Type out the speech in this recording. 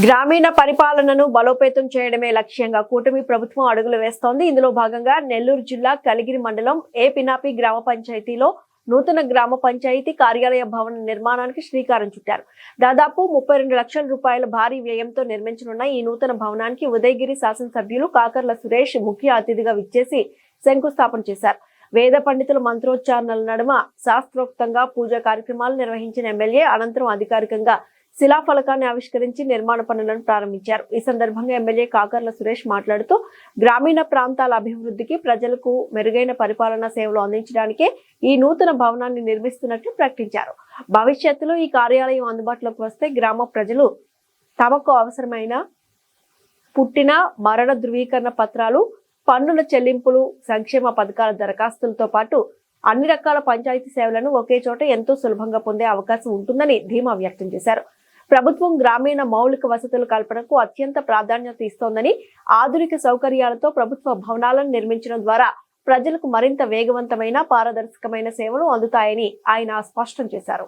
గ్రామీణ పరిపాలనను బలోపేతం చేయడమే లక్ష్యంగా కూటమి ప్రభుత్వం అడుగులు వేస్తోంది. ఇందులో భాగంగా నెల్లూరు జిల్లా కలిగిరి మండలం పినాపి గ్రామ పంచాయతీలో నూతన గ్రామ పంచాయతీ కార్యాలయ భవన నిర్మాణానికి శ్రీకారం చుట్టారు. దాదాపు 32 లక్షల రూపాయల భారీ వ్యయంతో నిర్మించనున్న ఈ నూతన భవనానికి ఉదయగిరి శాసనసభ్యులు కాకర్ల సురేష్ ముఖ్య అతిథిగా విచ్చేసి శంకుస్థాపన చేశారు. వేద పండితుల మంత్రోచ్చారణల నడుమ శాస్త్రోక్తంగా పూజా కార్యక్రమాలు నిర్వహించిన ఎమ్మెల్యే అనంతరం అధికారికంగా శిలాఫలకాన్ని ఆవిష్కరించి నిర్మాణ పనులను ప్రారంభించారు. ఈ సందర్భంగా ఎమ్మెల్యే కాకర్ల సురేష్ మాట్లాడుతూ గ్రామీణ ప్రాంతాల అభివృద్ధికి ప్రజలకు మెరుగైన పరిపాలనా సేవలు అందించడానికే ఈ నూతన భవనాన్ని నిర్మిస్తున్నట్లు ప్రకటించారు. భవిష్యత్తులో ఈ కార్యాలయం అందుబాటులోకి వస్తే గ్రామ ప్రజలు తమకు అవసరమైన పుట్టిన మరణ ధృవీకరణ పత్రాలు, పన్నుల చెల్లింపులు, సంక్షేమ పథకాల దరఖాస్తులతో పాటు అన్ని రకాల పంచాయతీ సేవలను ఒకే చోట ఎంతో సులభంగా పొందే అవకాశం ఉంటుందని ధీమా వ్యక్తం చేశారు. ప్రభుత్వం గ్రామీణ మౌలిక వసతుల కల్పనకు అత్యంత ప్రాధాన్యత ఇస్తోందని, ఆధునిక సౌకర్యాలతో ప్రభుత్వ భవనాలను నిర్మించడం ద్వారా ప్రజలకు మరింత వేగవంతమైన, పారదర్శకమైన సేవలు అందుతాయని ఆయన స్పష్టం చేశారు.